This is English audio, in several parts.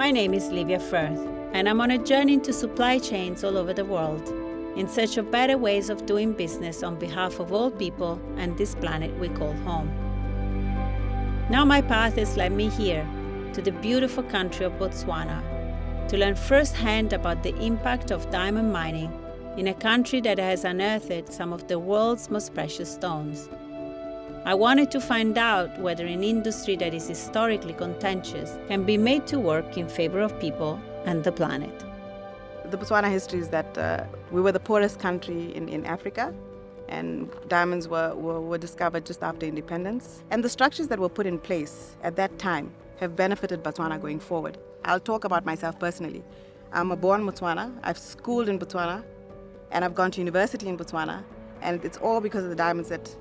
My name is Livia Firth, and I'm on a journey into supply chains all over the world, in search of better ways of doing business on behalf of all people and this planet we call home. Now my path has led me here, to the beautiful country of Botswana, to learn firsthand about the impact of diamond mining in a country that has unearthed some of the world's most precious stones. I wanted to find out whether an industry that is historically contentious can be made to work in favor of people and the planet. The Botswana history is that we were the poorest country in Africa, and diamonds were discovered just after independence. And the structures that were put in place at that time have benefited Botswana going forward. I'll talk about myself personally. I'm a born Botswana, I've schooled in Botswana, and I've gone to university in Botswana, and it's all because of the diamonds that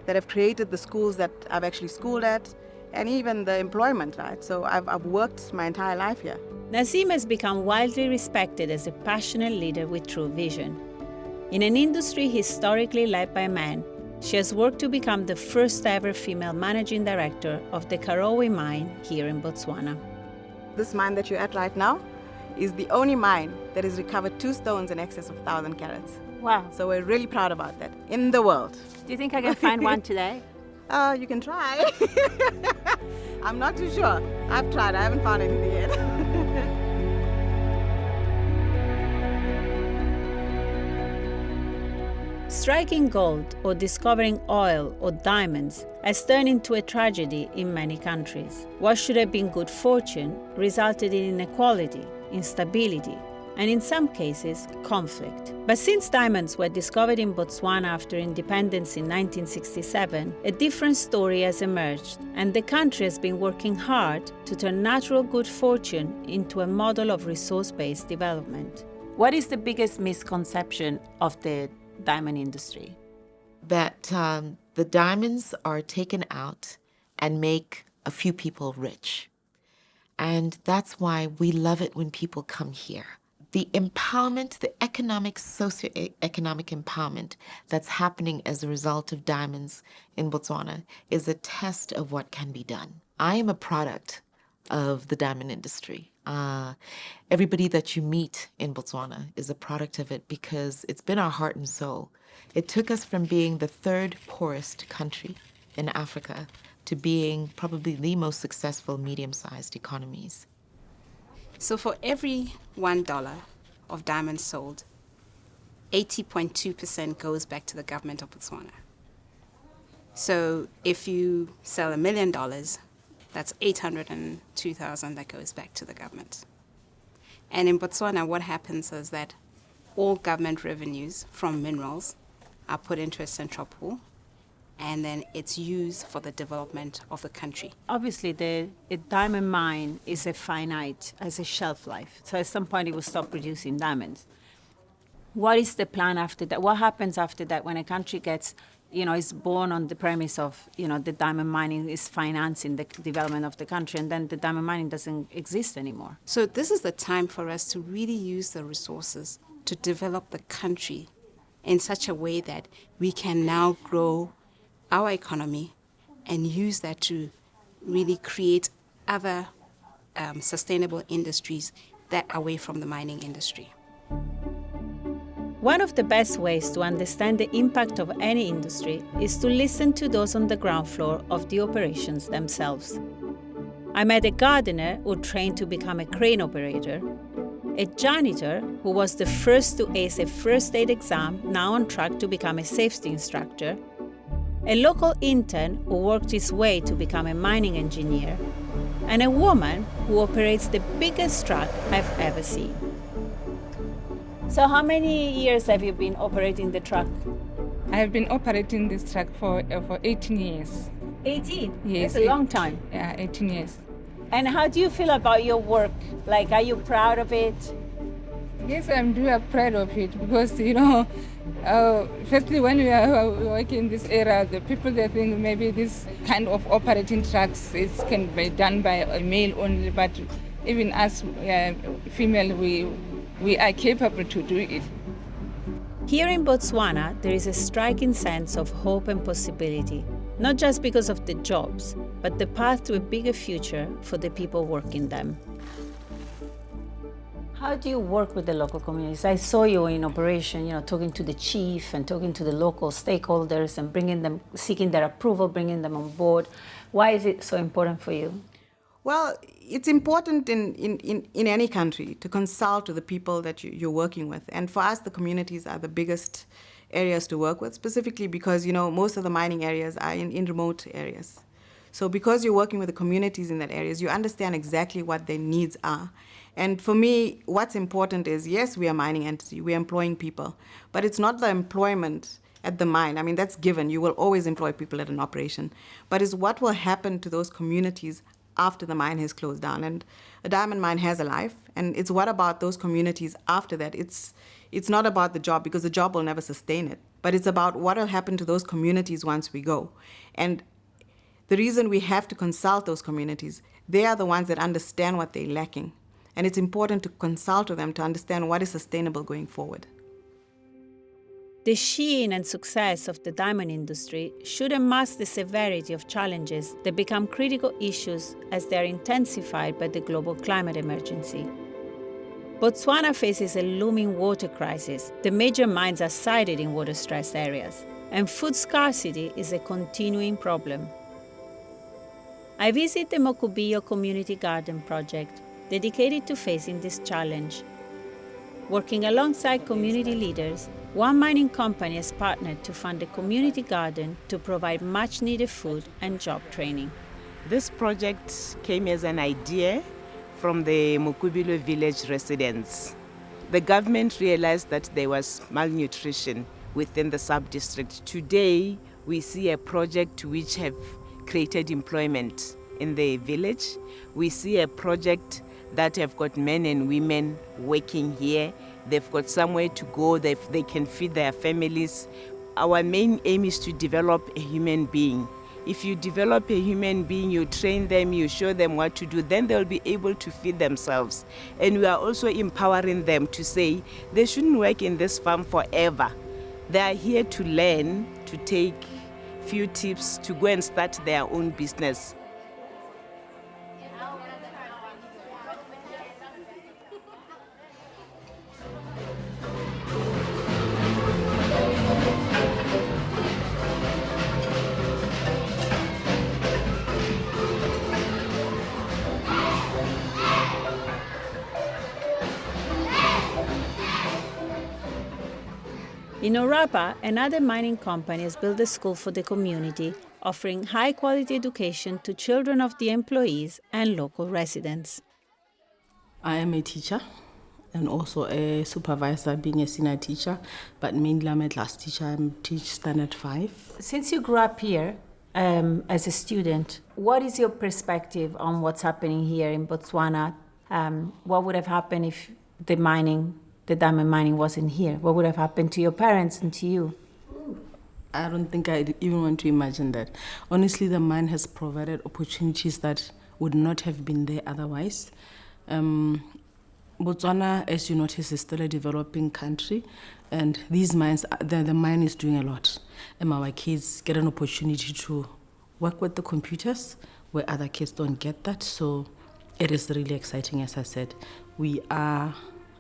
have created the schools that I've actually schooled at, and even the employment, right? So I've worked my entire life here. Nazeem has become widely respected as a passionate leader with true vision. In an industry historically led by men, she has worked to become the first ever female managing director of the Karowe mine here in Botswana. This mine that you're at right now is the only mine that has recovered 2 stones in excess of 1,000 carats. Wow. So we're really proud about that in the world. Do you think I can find one today? You can try. I'm not too sure. I've tried. I haven't found anything yet. Striking gold or discovering oil or diamonds has turned into a tragedy in many countries. What should have been good fortune resulted in inequality, instability, and in some cases, conflict. But since diamonds were discovered in Botswana after independence in 1967, a different story has emerged, and the country has been working hard to turn natural good fortune into a model of resource-based development. What is the biggest misconception of the diamond industry? That the diamonds are taken out and make a few people rich. And that's why we love it when people come here. The empowerment, the economic, socio-economic empowerment that's happening as a result of diamonds in Botswana is a test of what can be done. I am a product of the diamond industry. Everybody that you meet in Botswana is a product of it because it's been our heart and soul. It took us from being the 3rd poorest country in Africa to being probably the most successful medium-sized economies. So for every $1 of diamonds sold, 80.2% goes back to the government of Botswana. So if you sell $1 million, that's 802,000 that goes back to the government. And in Botswana, what happens is that all government revenues from minerals are put into a central pool, and then it's used for the development of the country. Obviously, a diamond mine is has a shelf life. So at some point, it will stop producing diamonds. What is the plan after that? What happens after that when a country gets, is born on the premise of, the diamond mining is financing the development of the country, and then the diamond mining doesn't exist anymore? So this is the time for us to really use the resources to develop the country in such a way that we can now grow our economy and use that to really create other sustainable industries that are away from the mining industry. One of the best ways to understand the impact of any industry is to listen to those on the ground floor of the operations themselves. I met a gardener who trained to become a crane operator, a janitor who was the first to ace a first aid exam, now on track to become a safety instructor, a local intern who worked his way to become a mining engineer, and a woman who operates the biggest truck I've ever seen. So how many years have you been operating the truck? I have been operating this truck for 18 years. 18? Yes. That's a long time. Yeah, 18 years. And how do you feel about your work? Like, are you proud of it? Yes, I'm really proud of it because, firstly, when we are working in this area, the people, they think maybe this kind of operating trucks can be done by a male only, but even us female, we are capable to do it. Here in Botswana, there is a striking sense of hope and possibility, not just because of the jobs, but the path to a bigger future for the people working them. How do you work with the local communities? I saw you in operation, talking to the chief and talking to the local stakeholders and bringing them, seeking their approval, bringing them on board. Why is it so important for you? Well, it's important in any country to consult with the people that you're working with. And for us, the communities are the biggest areas to work with, specifically because, most of the mining areas are in remote areas. So because you're working with the communities in that areas, you understand exactly what their needs are. And for me, what's important is, yes, we are a mining entity, we're employing people, but it's not the employment at the mine. I mean, that's given. You will always employ people at an operation. But it's what will happen to those communities after the mine has closed down. And a diamond mine has a life, and it's what about those communities after that. It's not about the job, because the job will never sustain it, but it's about what will happen to those communities once we go. And the reason we have to consult those communities, they are the ones that understand what they're lacking. And it's important to consult with them to understand what is sustainable going forward. The sheen and success of the diamond industry shouldn't mask the severity of challenges that become critical issues as they are intensified by the global climate emergency. Botswana faces a looming water crisis. The major mines are sited in water-stressed areas, and food scarcity is a continuing problem. I visit the Mokubiyo Community Garden project, dedicated to facing this challenge. Working alongside community leaders, one mining company has partnered to fund a community garden to provide much-needed food and job training. This project came as an idea from the Mukubilo village residents. The government realized that there was malnutrition within the sub-district. Today, we see a project which have created employment in the village. We see a project that have got men and women working here. They've got somewhere to go, they can feed their families. Our main aim is to develop a human being. If you develop a human being, you train them, you show them what to do, then they'll be able to feed themselves. And we are also empowering them to say they shouldn't work in this farm forever. They are here to learn, to take few tips, to go and start their own business. In Orapa, another mining company has built a school for the community, offering high-quality education to children of the employees and local residents. I am a teacher and also a supervisor, being a senior teacher, but mainly I'm a class teacher. I teach standard 5. Since you grew up here as a student, what is your perspective on what's happening here in Botswana? What would have happened if the diamond mining wasn't here? What would have happened to your parents and to you? I don't think I even want to imagine that. Honestly, the mine has provided opportunities that would not have been there otherwise. Botswana, as you notice, is still a developing country, and these mines, the mine is doing a lot. And our kids get an opportunity to work with the computers where other kids don't get that. So it is really exciting, as I said. We are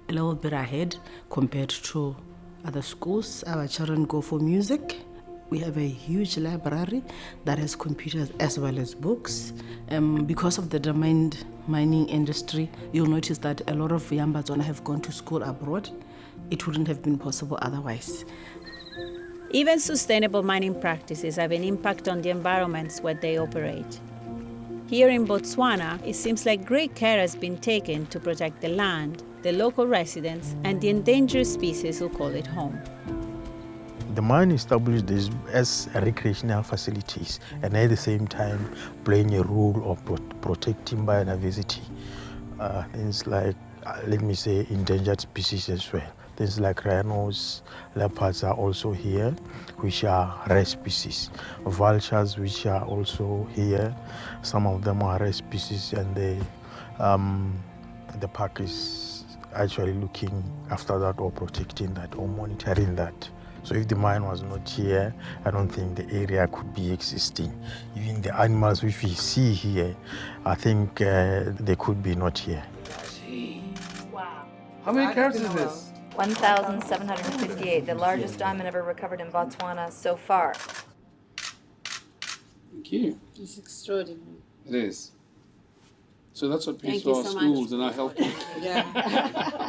a little bit ahead compared to other schools. Our children go for music. We have a huge library that has computers as well as books. Because of the diamond mining industry, you'll notice that a lot of young Botswana have gone to school abroad. It wouldn't have been possible otherwise. Even sustainable mining practices have an impact on the environments where they operate. Here in Botswana, it seems like great care has been taken to protect the land, the local residents, and the endangered species who call it home. The mine established this as recreational facilities and at the same time playing a role of protecting biodiversity. Things like, let me say, endangered species as well. Things like rhinos, leopards are also here, which are rare species. Vultures, which are also here. Some of them are rare species, and the park is actually looking after that or protecting that or monitoring that. So if the mine was not here, I don't think the area could be existing. Even the animals which we see here, I think they could be not here. Wow. How many carats is this? 1,758, the largest diamond ever recovered in Botswana so far. Thank you. It's extraordinary. It is. So that's what pays Thank for you our so schools much. and our health.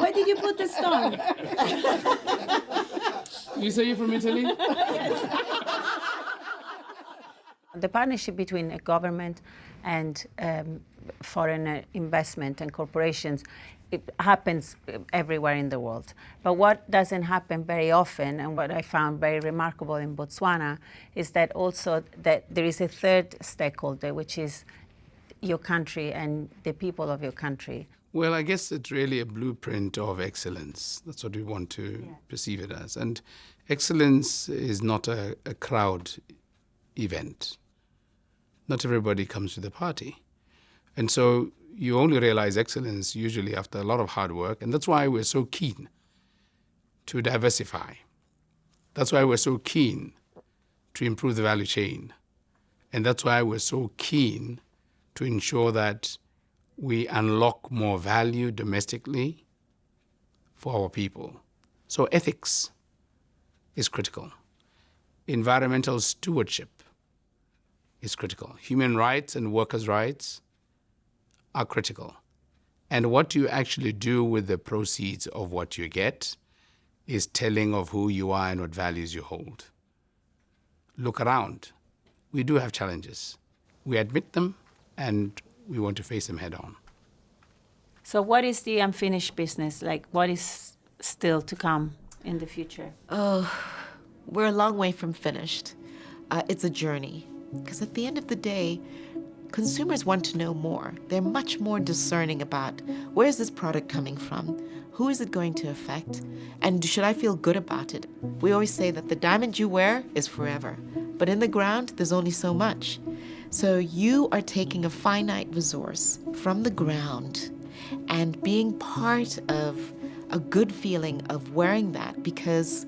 Where did you put the stone? You say you're from Italy? The partnership between a government and foreign investment and corporations, it happens everywhere in the world. But what doesn't happen very often, and what I found very remarkable in Botswana, is that also that there is a third stakeholder, which is your country and the people of your country. Well, I guess it's really a blueprint of excellence. That's what we want to perceive it as. And excellence is not a crowd event. Not everybody comes to the party. And so you only realize excellence usually after a lot of hard work. And that's why we're so keen to diversify. That's why we're so keen to improve the value chain. And that's why we're so keen to ensure that we unlock more value domestically for our people. So ethics is critical. Environmental stewardship is critical. Human rights and workers' rights are critical. And what you actually do with the proceeds of what you get is telling of who you are and what values you hold. Look around. We do have challenges. We admit them, and we want to face them head on. So what is the unfinished business? Like, what is still to come in the future? Oh, we're a long way from finished. It's a journey. Because at the end of the day, consumers want to know more. They're much more discerning about where is this product coming from? Who is it going to affect? And should I feel good about it? We always say that the diamond you wear is forever. But in the ground, there's only so much. So you are taking a finite resource from the ground and being part of a good feeling of wearing that, because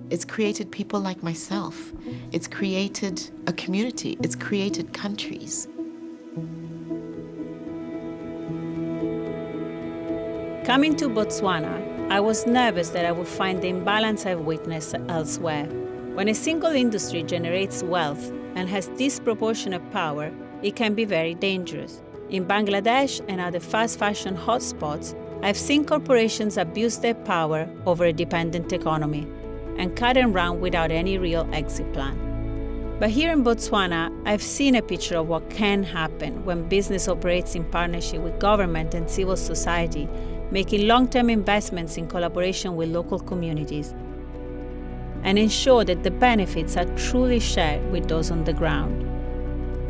it's created people like myself. It's created a community. It's created countries. Coming to Botswana, I was nervous that I would find the imbalance I've witnessed elsewhere. When a single industry generates wealth and has disproportionate power, it can be very dangerous. In Bangladesh and other fast fashion hotspots, I've seen corporations abuse their power over a dependent economy and cut and run without any real exit plan. But here in Botswana, I've seen a picture of what can happen when business operates in partnership with government and civil society, making long-term investments in collaboration with local communities, and ensure that the benefits are truly shared with those on the ground.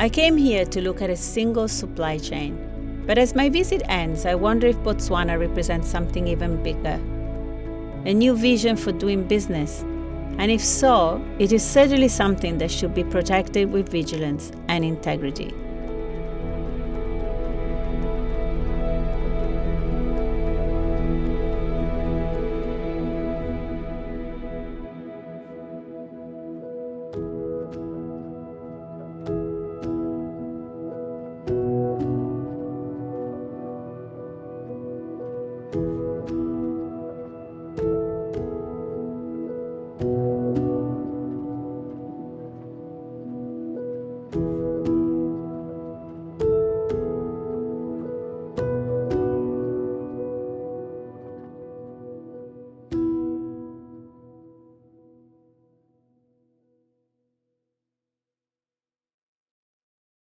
I came here to look at a single supply chain, but as my visit ends, I wonder if Botswana represents something even bigger, a new vision for doing business. And if so, it is certainly something that should be protected with vigilance and integrity.